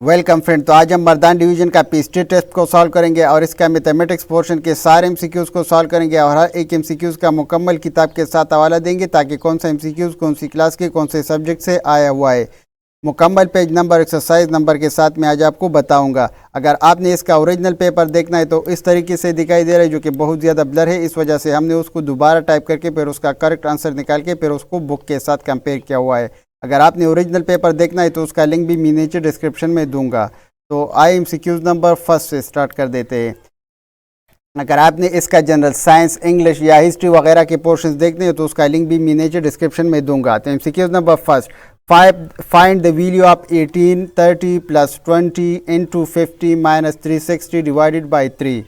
Welcome friend. तो आज हम मर्दान डिवीजन का पीएसटी टेस्ट को सॉल्व करेंगे और इसका मैथमेटिक्स पोर्शन के सारे एमसीक्यूज़ को सॉल्व करेंगे और हर एक एमसीक्यूज़ का मुकम्मल किताब के साथ हवाला देंगे ताकि कौन सा एमसीक्यूज़ कौन सी क्लास के कौन से सब्जेक्ट से आया हुआ है मुकम्मल पेज नंबर एक्सरसाइज नंबर के साथ मैं आज आपको बताऊंगा। अगर आपने इसका ओरिजिनल पेपर देखना है तो इस तरीके से दिखाई दे रहा है, जो कि बहुत ज़्यादा ब्लर है। इस वजह से हमने उसको दोबारा टाइप करके फिर उसका करेक्ट आंसर निकाल के फिर उसको बुक के साथ कंपेयर किया हुआ है। अगर आपने ओरिजिनल पेपर देखना है तो उसका लिंक भी मैं नीचे डिस्क्रिप्शन में दूंगा। तो आई एमसीक्यूज़ नंबर फर्स्ट से स्टार्ट कर देते हैं। अगर आपने इसका जनरल साइंस, इंग्लिश या हिस्ट्री वगैरह के पोर्शंस देखने हो तो उसका लिंक भी मैं नीचे डिस्क्रिप्शन में दूंगा। तो MCQs number first, find the value of 1830 plus 20 into 50 minus 360 divided by 3।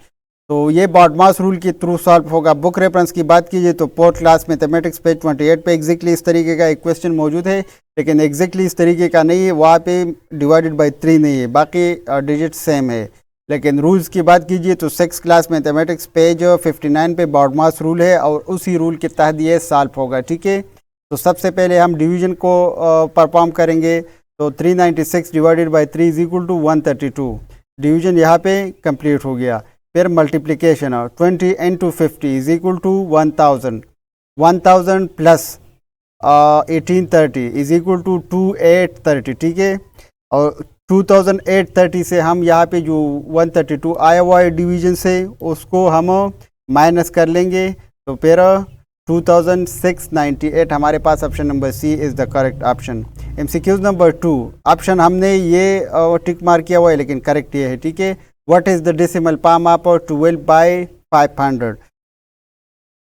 तो ये बॉडमास रूल के थ्रू सॉल्व होगा। बुक रेफरेंस की बात कीजिए तो फोर्थ क्लास मैथमेटिक्स पेज 28 पे एग्जैक्टली इस तरीके का एक क्वेश्चन मौजूद है, लेकिन एग्जैक्टली इस तरीके का नहीं है, वहाँ पे डिवाइडेड बाई 3 नहीं है, बाकी डिजिट सेम है। लेकिन रूल्स की बात कीजिए तो 6 क्लास मैथमेटिक्स पेज 59 पे बॉडमास रूल है और उसी रूल के तहत ये सॉल्व होगा। ठीक है, तो सबसे पहले हम डिवीजन को परफॉर्म करेंगे। तो 396 divided by 3 is equal to 132। Division यहाँ पे कंप्लीट हो गया। फिर multiplication 20 into 50 is equal to 1000। 1000 plus 1830 is equal to 2830। ठीक है, और 2830 से हम यहाँ पे जो 132 आया हुआ है डिवीजन से उसको हम माइनस कर लेंगे। तो फिर 2698 हमारे पास option number C is the correct option. MCQs number 2, option हमने ये टिक मार्क किया हुआ है लेकिन करेक्ट ये है। ठीक है, what is the decimal palm of 12 by 500।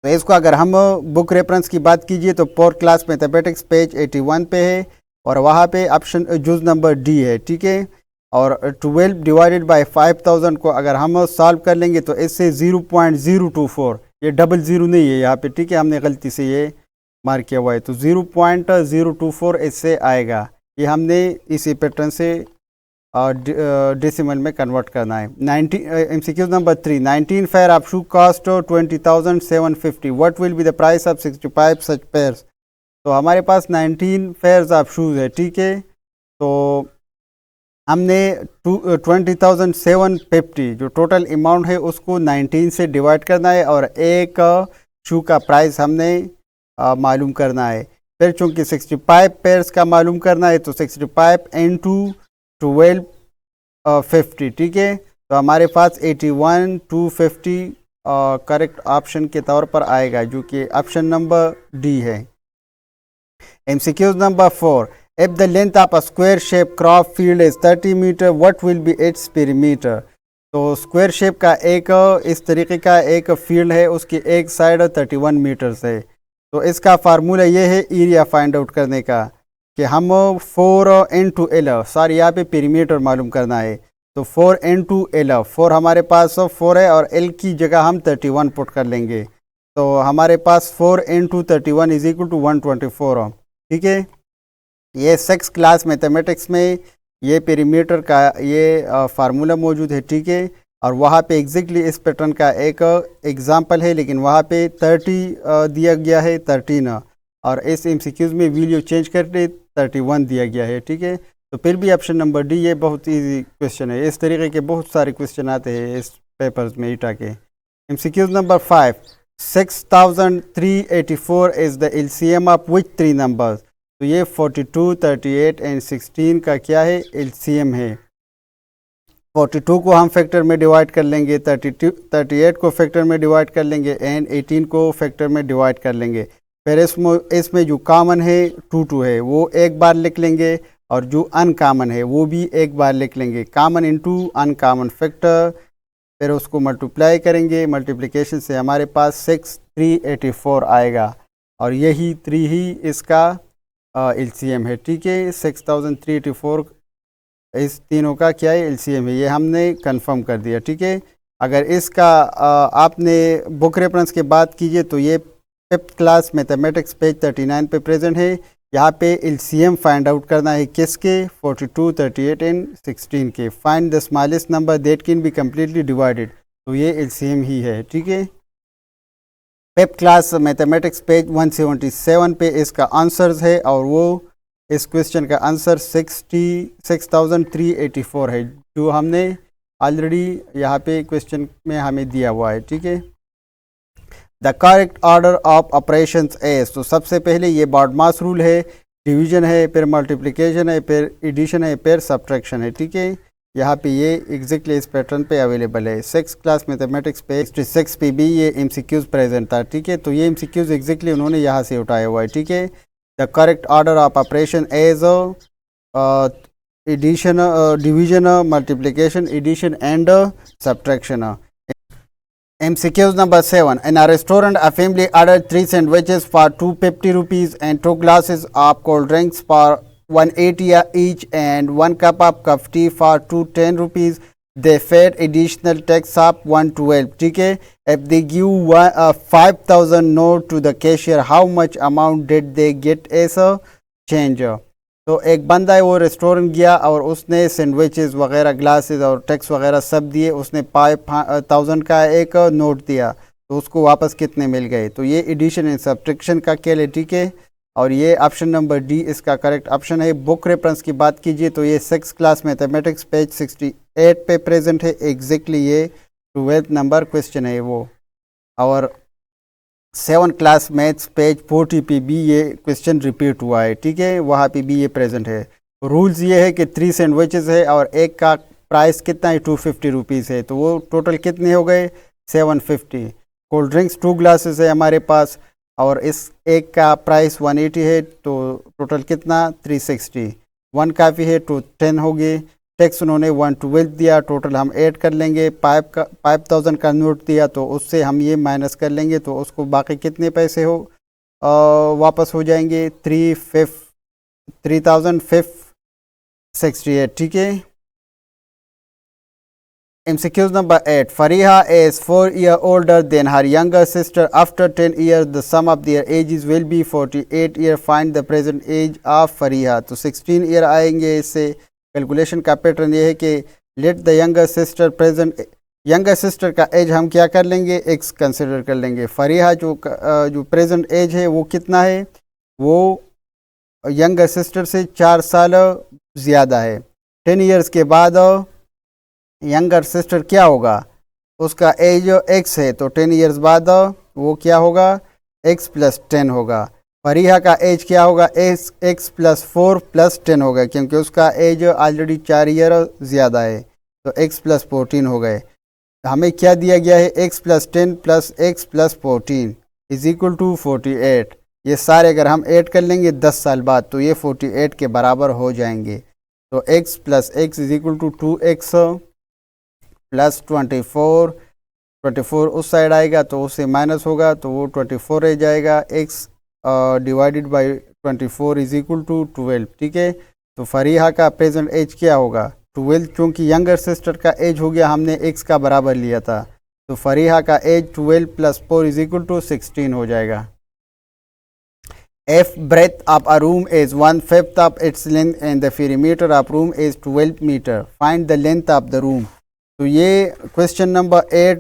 तो इसको अगर हम बुक रेफरेंस की बात कीजिए तो फोर्थ क्लास मैथमेटिक्स पेज 81 पे है और वहाँ पे ऑप्शन जुज नंबर डी है। ठीक है, और 12 डिवाइडेड बाई 5000 को अगर हम सॉल्व कर लेंगे तो इससे 0.024, ये डबल ज़ीरो नहीं है यहाँ पे। ठीक है, हमने गलती से ये मार्क किया हुआ है, तो 0.024 इससे आएगा। ये हमने इसी पैटर्न से डेसिमल में कन्वर्ट करना है। 19 MCQs number 3, 19 pair of shoe cost 20,750। What will be the price of 65 such pairs. तो हमारे पास 19 पेयर्स ऑफ शूज़ है। ठीक है, तो हमने 20,750 जो टोटल अमाउंट है उसको 19 से डिवाइड करना है और एक शू का प्राइस हमने मालूम करना है। फिर चूँकि 65 पेयर्स का मालूम करना है तो 65 इंटू 1250। ठीक है, तो हमारे पास 81,250 करेक्ट ऑप्शन के तौर पर आएगा, जो कि ऑप्शन नंबर डी है। MCQs number 4, if the length of a square shape crop field is 30 metre, what will be its perimeter. तो स्क्वायर शेप का एक इस तरीके का एक फील्ड है, उसकी एक साइड 31 मीटर्स है। तो इसका फार्मूला ये है एरिया फाइंड आउट करने का कि हम 4 इंटू एल, सॉरी यहाँ पे पेरीमीटर मालूम करना है। तो 4 इंटू एल, 4 हमारे पास 4 है और एल की जगह हम 31 पुट कर लेंगे। तो हमारे पास 4 इंटू 31 इज इक्वल टू 124। ठीक है, ये 6 क्लास मैथमेटिक्स में ये पेरीमीटर का ये फार्मूला मौजूद है। ठीक है, और वहाँ पे एग्जैक्टली इस पैटर्न का एक एग्जांपल है, लेकिन वहाँ पे 30 दिया गया है 13, और इस एमसीक्यूज में वैल्यू चेंज करके 31 दिया गया है। ठीक है, तो फिर भी ऑप्शन नंबर डी ये बहुत इजी क्वेश्चन है। इस तरीके के बहुत सारे क्वेश्चन आते हैं इस पेपर्स में ईटा के। MCQs number 5, 6384 is the LCM of which 3 numbers. तो ये 42, 38 एंड 16 का क्या है, एलसीएम है। 42 को हम फैक्टर में डिवाइड कर लेंगे, 38 को फैक्टर में डिवाइड कर लेंगे एंड 18 को फैक्टर में डिवाइड कर लेंगे। फिर इसमें जो कॉमन है 2 है वो एक बार लिख लेंगे और जो अनकॉमन है वो भी एक बार लिख लेंगे। कॉमन इंटू अनकॉमन फैक्टर, फिर उसको मल्टीप्लाई करेंगे। मल्टीप्लिकेशन से हमारे पास 6384 आएगा और यही 3 ही इसका एलसीएम है। ठीक है, 6384 इस तीनों का क्या है, एलसीएम है। ये हमने कंफर्म कर दिया। ठीक है, अगर इसका आपने बुक रेफरेंस की बात कीजिए तो ये 5th क्लास मैथमेटिक्स पेज 39 पे प्रेजेंट है। यहाँ पे एलसीएम फाइंड आउट करना है किसके, 42, 38 एंड 16 के। Find the smallest number that can be completely divided, तो ये एलसीएम ही है। ठीक है, 5th क्लास मैथमेटिक्स पेज 177 पे इसका आंसर्स है और वो इस क्वेश्चन का आंसर 66,384 है, जो हमने ऑलरेडी यहाँ पे क्वेश्चन में हमें दिया हुआ है। ठीक है, the correct order of operations as, तो सबसे पहले ये बॉडमास रूल है, डिवीजन है, फिर मल्टीप्लिकेशन है, फिर एडिशन है, फिर सब्ट्रैक्शन है। ठीक है, यहाँ पे ये एग्जैक्टली इस पैटर्न पे अवेलेबल है। 6th क्लास मैथमेटिक्स पे 66 पे भी ये एमसीक्यूज प्रेजेंट था। ठीक है, तो ये एमसीक्यूज एग्जैक्टली उन्होंने यहाँ से उठाया हुआ है। ठीक है, the correct order of operation as addition, division, multiplication, addition and subtraction. MCQs number 7. In a restaurant, a family ordered 3 sandwiches for 250 rupees and 2 glasses of cold drinks for 180 each and 1 cup of coffee tea for 210 rupees. They paid additional tax of 112. ठीक है, if they give 5,000 note to the cashier, how much amount did they get as a change? तो एक बंदा है, वो restaurant गया और उसने सैंडविचेस वगैरह, ग्लासेस और टैक्स वगैरह सब दिए। उसने 5,000 का एक नोट दिया, तो उसको वापस कितने मिल गए? तो ये एडिशन एंड सब्ट्रैक्शन का खेल है। ठीक है, और ये ऑप्शन नंबर डी इसका करेक्ट ऑप्शन है। बुक रेफरेंस की बात कीजिए तो ये 6th क्लास मैथमेटिक्स पेज 68 पे प्रेजेंट है। एग्जैक्टली ये 12th नंबर क्वेश्चन है वो। और 7th क्लास मैथ्स पेज 40 पे भी ये क्वेश्चन रिपीट हुआ है। ठीक है, वहाँ पे भी ये प्रेजेंट है। रूल्स ये है कि 3 सैंडविचेस है और एक का प्राइस कितना है? 250 रुपीज़ है, तो वो टोटल कितने हो गए? 750। कोल्ड ड्रिंक्स 2 ग्लासेस है हमारे पास और इस एक का प्राइस 180 है, तो टोटल कितना? 360। 1 काफ़ी है तो 10 हो गए। टैक्स उन्होंने 112 दिया, टोटल हम ऐड कर लेंगे। 5,000 का नोट दिया, तो उससे हम ये माइनस कर लेंगे, तो उसको बाकी कितने पैसे हो वापस हो जाएंगे? 3,568। ठीक है, MCQs number 8. Fariha is 4 years older than her younger sister. After 10 years, the sum of their ages will be 48 years. Find the present age of Fariha. तो 16 ईयर आएंगे। इससे कैलकुलेशन का पैटर्न ये है कि let the younger sister present, younger sister का as हम क्या कर लेंगे? एक्स कंसिडर कर लेंगे। फरीहा जो प्रेजेंट एज है वो कितना है? वो यंगर सिस्टर से 4 साल ज़्यादा है। 10 ईयर्स के बाद यंगर सिस्टर क्या होगा? उसका एज एक्स है, तो 10 ईयर्स बाद वो क्या होगा? एक्स प्लस 10 होगा। फरीहा का एज क्या होगा? एक्स प्लस 4 प्लस 10 होगा, क्योंकि उसका एज ऑलरेडी 4 ईयर ज़्यादा है, तो एक्स प्लस 14 हो गए। हमें क्या दिया गया है? X plus 10 plus x plus 14 is equal to 48। ये सारे अगर हम ऐड कर लेंगे 10 साल बाद, तो ये 48 के बराबर हो जाएंगे। तो x plus x is equal to 2x plus 24 उस साइड आएगा, तो उससे माइनस होगा, तो वो 24 रह जाएगा। X divided by 24 is equal to 12। ठीक है, तो फरीहा का प्रेजेंट एज क्या होगा? 12, क्योंकि यंगर सिस्टर का एज हो गया, हमने एक्स का बराबर लिया था, तो फरीहा का age 12 plus 4 is equal to 16 हो जाएगा। If breadth of a room is 1/5 of its length and the perimeter of room is 12 meter, find the length of the room। तो ये क्वेश्चन नंबर 8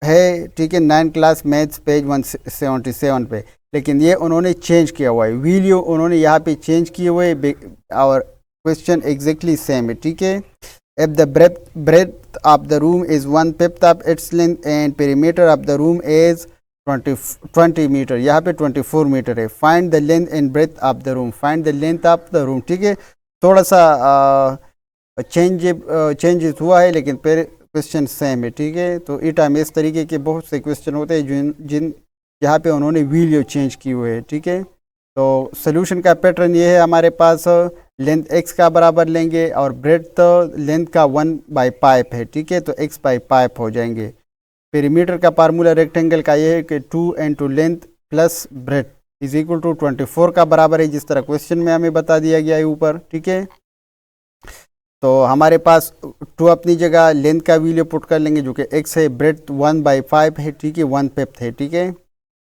है। ठीक है, 9th क्लास मैथ्स पेज 177 पे, लेकिन ये उन्होंने चेंज किया हुआ है, वीडियो उन्होंने यहाँ पे चेंज किए हुए और क्वेश्चन एग्जैक्टली सेम है। ठीक है, if the breadth of the room is 1/5 of its length and perimeter of the room is 20 metre, यहाँ पे 24 मीटर है। Find the length and breadth of the room, find the length of the room. ठीक है, थोड़ा सा changes हुआ है, लेकिन फिर क्वेश्चन सेम है। ठीक है, तो ईटा में इस तरीके के बहुत से क्वेश्चन होते हैं जिन यहाँ पे उन्होंने वैल्यू चेंज की हुई है। ठीक है, तो सोल्यूशन का पैटर्न ये है, हमारे पास लेंथ x का बराबर लेंगे और ब्रेथ लेंथ का 1/5 है। ठीक है, तो x बाई 5 हो जाएंगे। पेरीमीटर का फार्मूला रेक्टेंगल का ये है कि 2 into length plus breadth is equal to 24 का बराबर है, जिस तरह क्वेश्चन में हमें बता दिया गया है ऊपर। ठीक है, तो हमारे पास 2 अपनी जगह, लेंथ का वैल्यू पुट कर लेंगे जो कि x है, ब्रेथ 1/5 है। ठीक है, 1/5 है। ठीक है,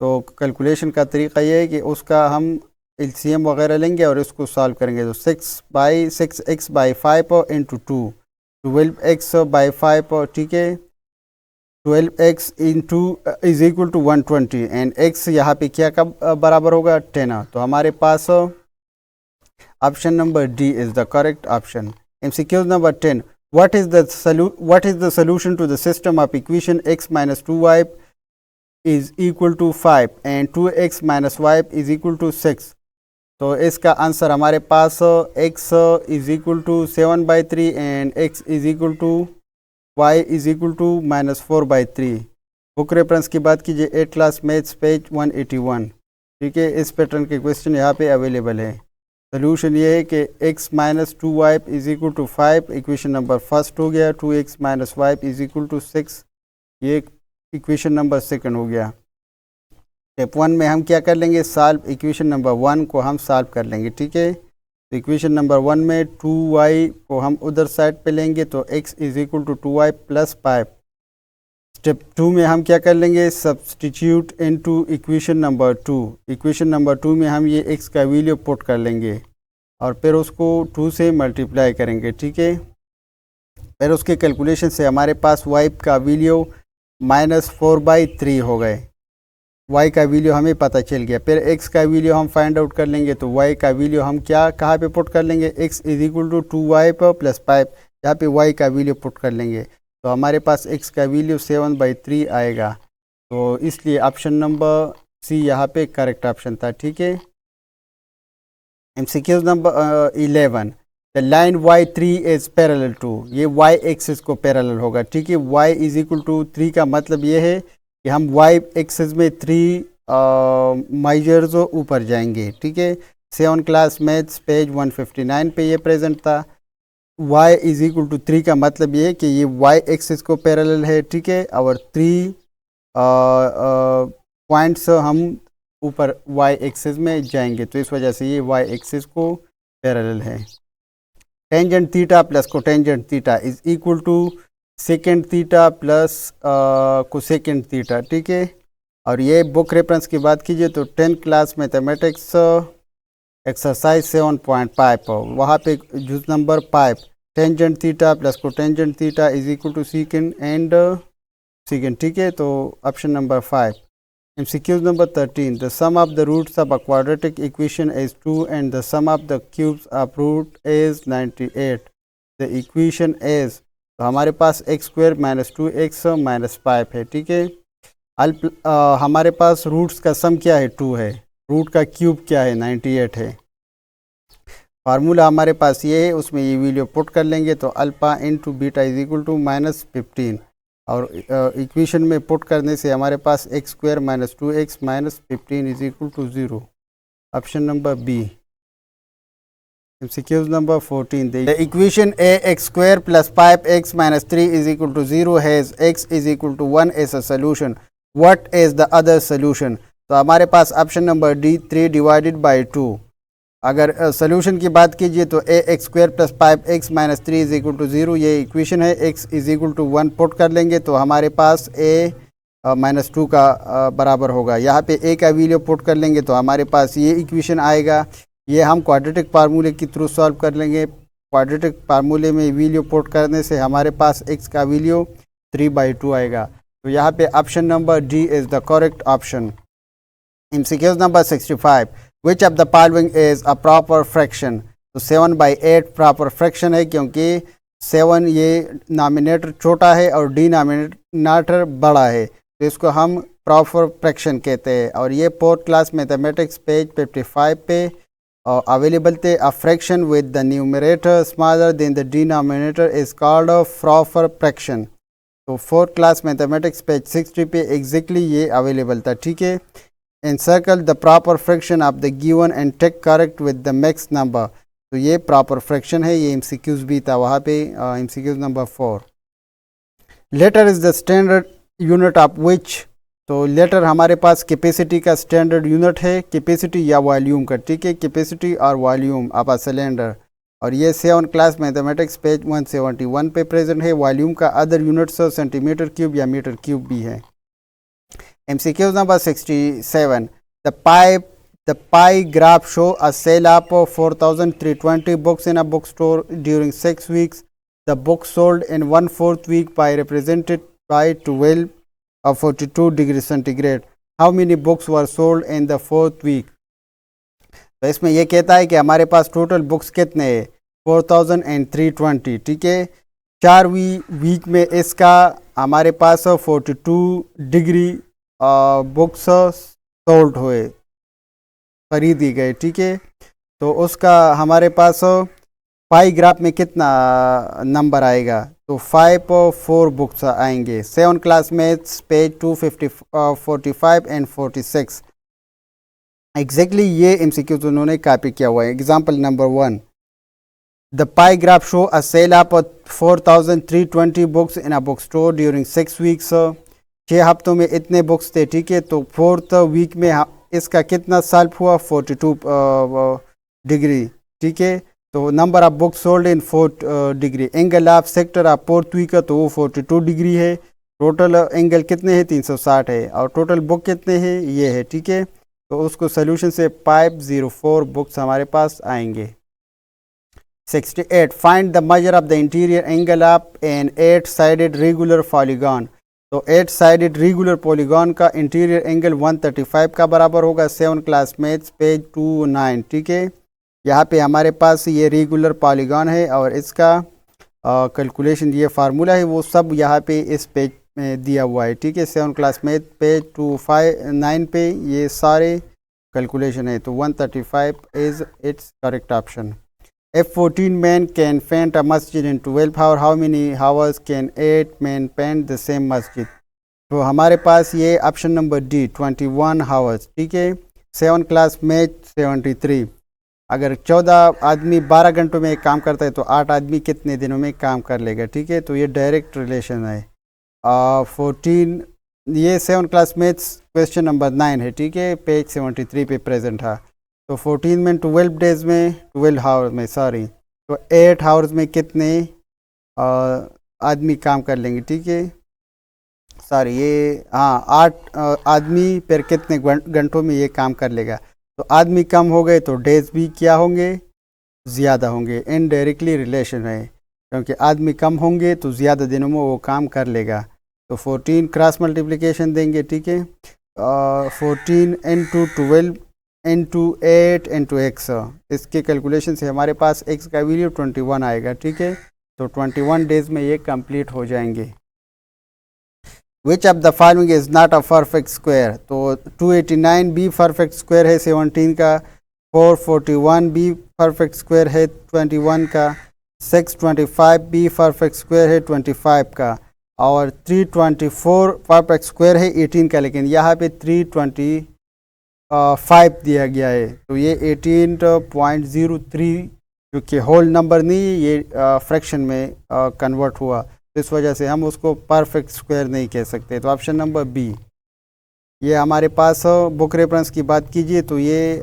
तो कैलकुलेशन का तरीका ये है कि उसका हम LCM वगैरह लेंगे और इसको सॉल्व करेंगे। तो 6x/5 इंटू 2, 12x/5। ठीक है, 12x into is equal to 120 and x यहाँ पे क्या का बराबर होगा? 10। तो हमारे पास Option number D is the correct option. MCQ number 10. What is the solution to the system of equation x minus 2y is equal to 5 and 2x minus y is equal to 6? तो इसका answer हमारे पास x is equal to 7/3 and x is equal to y is equal to -4/3। Book reference की बात कीजिए 8 class maths page 181। ठीक है, इस पैटर्न के क्वेश्चन यहाँ पे अवेलेबल है। सोल्यूशन ये है कि x minus 2y is equal to 5, equation number first हो गया। 2x minus y is equal to 6, ये इक्वेशन नंबर सेकंड हो गया। स्टेप 1 में हम क्या कर लेंगे, सॉल्व इक्वेशन नंबर 1 को हम सॉल्व कर लेंगे। ठीक है, तो इक्वेशन नंबर 1 में 2y को हम उधर साइड पे लेंगे तो x is equal to 2y plus 5। Step 2 में हम क्या कर लेंगे, substitute into equation number 2। Equation number 2 में हम ये x का वैल्यू पुट कर लेंगे और फिर उसको 2 से मल्टीप्लाई करेंगे। ठीक है, फिर उसके कैलकुलेशन से हमारे पास y का वैल्यू -4/3 हो गए। y का वैल्यू हमें पता चल गया। फिर x का वैल्यू हम फाइंड आउट कर लेंगे तो y का वैल्यू हम क्या कहाँ पे पुट कर लेंगे, x is equal to 2y plus 5, यहाँ पे y का वैल्यू पुट कर लेंगे तो हमारे पास x का वैल्यू 7/3 आएगा। तो इसलिए ऑप्शन नंबर सी यहाँ पे करेक्ट ऑप्शन था। ठीक है, MCQ number 11। The line y3 is parallel to, ये y एक्सिस को पैरेलल होगा। ठीक है, y इज इक्वल टू 3 का मतलब ये है कि हम y एक्सिस में 3 मेजर्स ऊपर जाएंगे। ठीक है, 7 क्लास मैथ्स पेज 159 पे ये प्रेजेंट था। y इज इक्वल टू 3 का मतलब ये है कि ये y एक्सिस को पैरेलल है। ठीक है, और 3 पॉइंट्स हम ऊपर y एक्सिस में जाएंगे तो इस वजह से ये y एक्सिस को पैरेलल है। Tangent theta plus cotangent theta is equal to secant theta plus cosecant theta. ठीक है, और ये बुक रेफरेंस की बात कीजिए तो 10 क्लास मैथमेटिक्स एक्सरसाइज 7.5 वहाँ पे जूस number 5 tangent theta plus cotangent theta is equal to secant and secant. ठीक है, तो option number 5। MCQ number 13. The sum of the roots of a quadratic equation is 2 and the sum of the cubes of root is 98. The equation is, तो हमारे पास x² minus 2x minus 5 है। ठीक है, हमारे पास रूट्स का सम क्या है, 2 है, रूट का क्यूब क्या है, 98 है। फार्मूला हमारे पास ये है, उसमें ये वैल्यू पुट कर लेंगे तो alpha into beta is equal to -15 और इक्वेशन में पुट करने से हमारे पास x² minus 2x minus 15 is equal to 0। Option number B. MCQ number 14. The equation ax² plus 5x minus 3 is equal to 0 has x is equal to 1 as a solution. What is the other solution? तो हमारे पास option number D 3 divided by 2। अगर solution की बात कीजिए तो ax² plus 5x minus 3 is equal to 0 ये equation है। x is equal to 1 put कर लेंगे तो हमारे पास a माइनस 2 का बराबर होगा। यहाँ पे a का वैल्यू पुट कर लेंगे तो हमारे पास ये इक्वेशन आएगा। ये हम क्वाड्रेटिक फार्मूले के थ्रू सॉल्व कर लेंगे। क्वाड्रेटिक फार्मूले में वैल्यू पुट करने से हमारे पास x का वैल्यू 3/2 आएगा। तो यहाँ पे option number D is the correct option. MCQ number 65। Which of the following is a proper fraction? तो 7/8 प्रॉपर फ्रैक्शन है क्योंकि 7 ये नॉमिनेटर छोटा है और डिनोमिनेटर बड़ा है तो इसको हम प्रॉपर फ्रैक्शन कहते हैं। और ये 4th क्लास मैथमेटिक्स पेज 55 पे अवेलेबल थे। A fraction with the numerator smaller than the denominator is called a proper fraction. तो 4th क्लास मैथमेटिक्स पेज 60 पे एग्जैक्टली ये अवेलेबल था। ठीक है, encircle the proper fraction of the given and take correct with the max number। तो ये proper fraction है, ये MCQs भी था वहाँ पे। MCQ number 4। Litre is the standard unit of which? तो लेटर हमारे पास कैपेसिटी का स्टैंडर्ड यूनिट है, कैपेसिटी या वॉल्यूम का। ठीक है, कैपेसिटी और वॉल्यूम ऑफ अ सिलेंडर। और ये 7 क्लास मैथमेटिक्स पेज 171 पे प्रेजेंट है। वॉल्यूम का अदर यूनिट्स सेंटीमीटर क्यूब या मीटर क्यूब भी है। MCQ number 67. The pie graph show a sale of 4,320 books in a bookstore during 6 weeks. The books sold in 1/4 week by represented by 12 of 42 degrees centigrade. How many books were sold in the 4th week? तो इसमें ये कहता है कि हमारे पास total books कितने हैं 4320, ठीक है। 4 वीक में इसका हमारे पास 42 डिग्री बुक्स सोल्ड हुए, खरीदी गए, ठीक है। तो उसका हमारे पास पाई ग्राफ में कितना नंबर आएगा, तो 5 और 4 बुक्स आएंगे। 7 class maths page 245 and 46। Exactly ये एमसीक्यूज उन्होंने कॉपी किया हुआ है। Example number 1, the pie graph show a sale of 4320 books in a book store during 6 weeks. 6 हफ्तों में इतने बुक्स थे, ठीक है। तो 4th वीक में इसका कितना सॉल्व हुआ 42 डिग्री, ठीक है। तो number of books sold in 4 degree. Angle of sector of 4th week का तो वो 42 डिग्री है। टोटल एंगल कितने हैं 360 है, और टोटल बुक कितने हैं ये है, ठीक है। तो उसको सोल्यूशन से 504 बुक्स हमारे पास आएंगे। 68, find the measure of the interior angle of an 8 sided regular polygon. तो 8 साइडेड रेगुलर पॉलीगॉन का इंटीरियर एंगल 135 का बराबर होगा। 7 क्लास मैथ्स पेज 29, ठीक है। यहाँ पे हमारे पास ये रेगुलर पॉलीगॉन है और इसका कैलकुलेशन ये फार्मूला है वो सब यहाँ पे इस पेज में दिया हुआ है, ठीक है। 7 क्लास मैथ पेज 259 पे ये सारे कैलकुलेशन है। तो 135 is it's correct option. If 14 men can paint a masjid in 12 hours, how many hours can 8 men paint the same masjid? तो हमारे पास ये ऑप्शन नंबर डी 21 आवर्स, ठीक है। 7 क्लास मैथ 73। अगर 14 आदमी 12 घंटों में काम करता है तो 8 आदमी कितने दिनों में काम कर लेगा, ठीक है। तो ये डायरेक्ट रिलेशन है। 14 ये 7 क्लास मैथ्स क्वेश्चन नंबर 9 है, ठीक है, पेज 73 पे प्रेजेंट है। तो 14 में 12 डेज में 12 आवर्स में सॉरी तो 8 आवर्स में कितने आदमी काम कर लेंगे, ठीक है। सॉरी ये 8 आदमी पर कितने घंटों में ये काम कर लेगा। तो आदमी कम हो गए तो डेज भी क्या होंगे ज़्यादा होंगे। इनडायरेक्टली रिलेशन है, क्योंकि आदमी कम होंगे तो ज़्यादा दिनों में वो काम कर लेगा। तो 14 क्रॉस मल्टीप्लिकेशन देंगे, ठीक है। 14 इंटू 12 इंटू 8 इंटू एक्स, इसके कैलकुलेशन से हमारे पास एक्स का वैल्यू 21 आएगा, ठीक है। तो 21 डेज में ये कंप्लीट हो जाएंगे। विच of the following is not a perfect square. तो 289 बी परफेक्ट स्क्वायर है 17 का, 441 बी परफेक्ट स्क्वायर है 21 का, 625 बी परफेक्ट स्क्वायर है 25 का, और 324 परफेक्ट स्क्वायर है 18 का। लेकिन यहाँ पे 325 दिया गया है, तो ये 18.03 जो कि होल नंबर नहीं, ये फ्रैक्शन में कन्वर्ट हुआ, तो इस वजह से हम उसको परफेक्ट स्क्वायर नहीं कह सकते। तो ऑप्शन नंबर बी। ये हमारे पास बुक रेफरेंस की बात कीजिए तो ये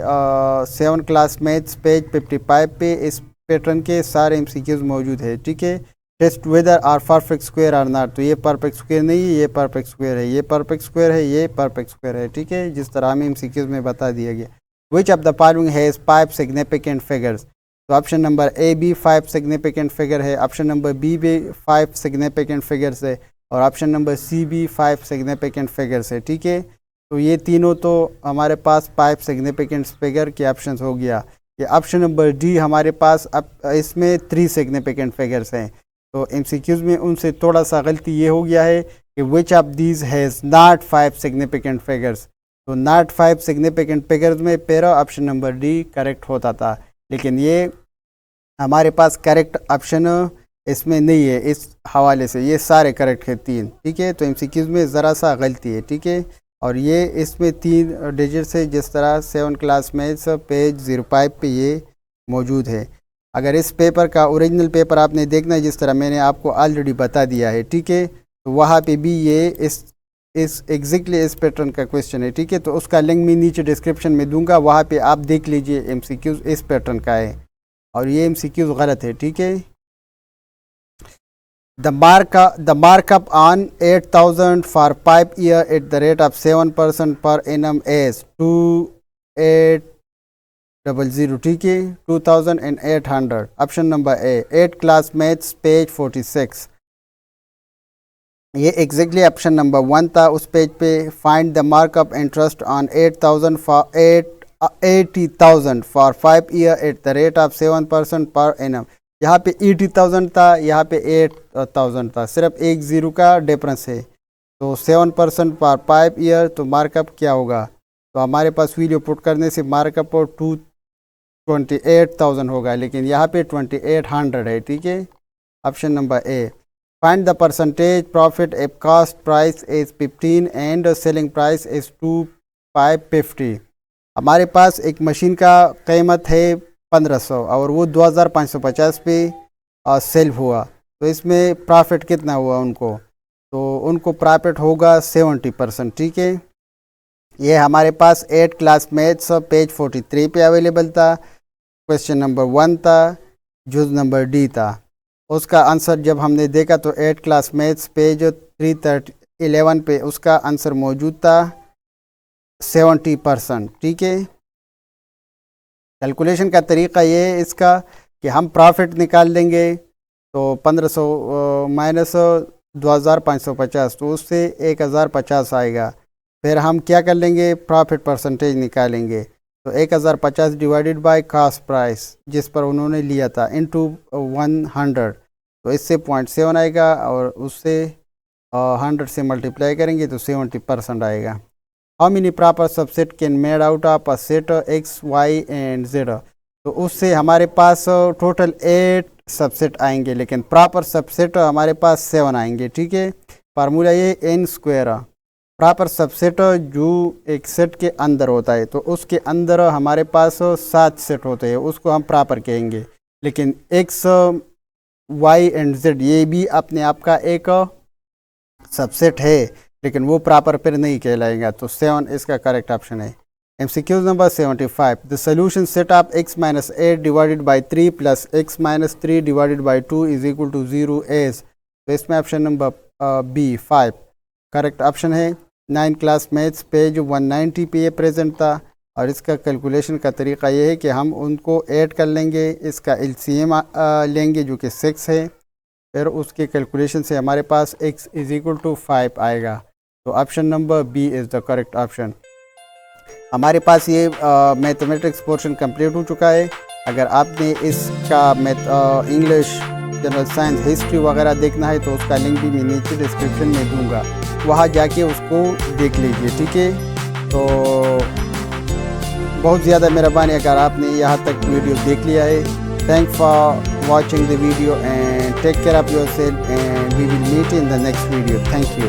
7 क्लास मैथ्स पेज 55 पे इस पैटर्न के सारे एमसीक्यूज मौजूद है, ठीक है। Test whether are perfect square or not. तो ये परफेक्ट स्क्वायर नहीं है, ये परफेक्ट स्क्वायर है, ये परफेक्ट स्क्वायर है, ये परफेक्ट स्क्वायर है, ठीक है, जिस तरह हमें एमसीक्यूज में बता दिया गया। Which of the following has 5 significant figures. तो option number A B 5 significant figure है, ऑप्शन नंबर बी भी 5 सिग्निफिकेंट फिगर्स है, और ऑप्शन नंबर सी भी 5 सिग्निफिकेंट फिगर्स है, ठीक है। तो ये तीनों तो हमारे पास 5 सिग्निफिकेंट फिगर के ऑप्शन हो गया। ये ऑप्शन नंबर डी हमारे पास अब इसमें 3 सिग्निफिकेंट फिगर्स हैं। तो एमसीक्यूज में उनसे थोड़ा सा गलती ये हो गया है कि which of these has not 5 significant figures. तो नॉट 5 सिग्निफिकेंट फिगर्स में पहला ऑप्शन नंबर डी करेक्ट होता था, लेकिन ये हमारे पास करेक्ट ऑप्शन इसमें नहीं है। इस हवाले से ये सारे करेक्ट है 3, ठीक है। तो एमसीक्यूज में ज़रा सा गलती है, ठीक है। और ये इसमें 3 डिजिट्स है, जिस तरह 7 क्लास मैथ्स पेज 05 पे ये मौजूद है। अगर इस पेपर का ओरिजिनल पेपर आपने देखना है, जिस तरह मैंने आपको ऑलरेडी बता दिया है, ठीक है, तो वहाँ पे भी ये इस एग्जैक्टली इस पैटर्न का क्वेश्चन है, ठीक है। तो उसका लिंक मैं नीचे डिस्क्रिप्शन में दूंगा, वहाँ पे आप देख लीजिए एमसीक्यूज इस पैटर्न का है और ये एमसीक्यूज गलत है, ठीक है। The markup on 8,000 for 5 years at the rate of 7% per annum is 2800, ठीक है, 2,800। ऑप्शन नंबर ए 8 क्लास मैथ्स पेज 46। ये एग्जैक्टली ऑप्शन नंबर 1 था उस पेज पे। Find the markup interest on 8,000 for 8 80,000 for 5 year at the rate of 7% per annum. यहाँ पे 80,000 था, यहाँ पे 8,000 था, सिर्फ एक ज़ीरो का डिफरेंस है। तो 7% पर 5 ईयर, तो मार्कअप क्या होगा? तो हमारे पास वैल्यू पुट करने से मार्कअप 28,000 होगा, लेकिन यहाँ पे 2800 है। ठीक है, option number A. Find the percentage profit F cost price is 15 and selling price is 2550। हमारे पास एक मशीन का कीमत है 1500 और वो 2550 पे सेल हुआ, तो इसमें प्रॉफिट कितना हुआ उनको? तो उनको प्रॉफिट होगा 70%। ठीक है, ये हमारे पास 8 क्लास मैथ्स पेज 43 पे अवेलेबल था। क्वेश्चन नंबर 1 था, जुज नंबर डी था। उसका आंसर जब हमने देखा तो 8 क्लास मैथ्स पेज 311 पे उसका आंसर मौजूद था 70%। ठीक है, कैलकुलेशन का तरीका ये है इसका कि हम प्रॉफिट निकाल देंगे, तो 1500 माइनस 2550, तो उससे 1050 आएगा। फिर हम क्या कर लेंगे, प्रॉफिट परसेंटेज निकालेंगे, तो 1050 डिवाइडेड बाय कॉस्ट प्राइस जिस पर उन्होंने लिया था इनटू 100, तो इससे 0.7 आएगा और उससे 100 से मल्टीप्लाई करेंगे तो 70% आएगा। How many proper subset can made out of a set X Y and Z, तो उससे हमारे पास टोटल 8 सबसेट आएंगे, लेकिन प्रॉपर सबसेट हमारे पास 7 आएंगे। ठीक है, फार्मूला ये n स्क्वायर। प्रॉपर सबसेट जो एक सेट के अंदर होता है, तो उसके अंदर हमारे पास 7 सेट होते हैं, उसको हम प्रॉपर कहेंगे। लेकिन एक्स वाई एंड जेड ये भी अपने आप का एक सबसेट है, लेकिन वो प्रॉपर फिर नहीं कहलाएगा, तो 7 इसका करेक्ट ऑप्शन है। MCQ number 75, the solution set of x minus 8 divided by 3 plus x minus 3 divided by 2 is equal to 0 as, तो इसमें option number B 5 correct option है। 9 क्लास मैथ्स पेज 190 पे ये प्रेजेंट था, और इसका कैलकुलेशन का तरीका ये है कि हम उनको ऐड कर लेंगे, इसका LCM लेंगे जो कि 6 है, फिर उसके कैलकुलेशन से हमारे पास x इज इक्वल टू 5 आएगा, तो option number B is the correct option. हमारे पास ये मैथमेटिक्स पोर्शन कंप्लीट हो चुका है। अगर आपने इसका इंग्लिश, जनरल साइंस, हिस्ट्री वगैरह देखना है तो उसका लिंक भी मैं नीचे डिस्क्रिप्शन में दूंगा, वहाँ जाके उसको देख लीजिए। ठीक है, तो बहुत ज़्यादा मेहरबानी अगर आपने यहाँ तक वीडियो देख लिया है। Thank for watching the video and take care of yourself and we will meet in the next video. Thank you.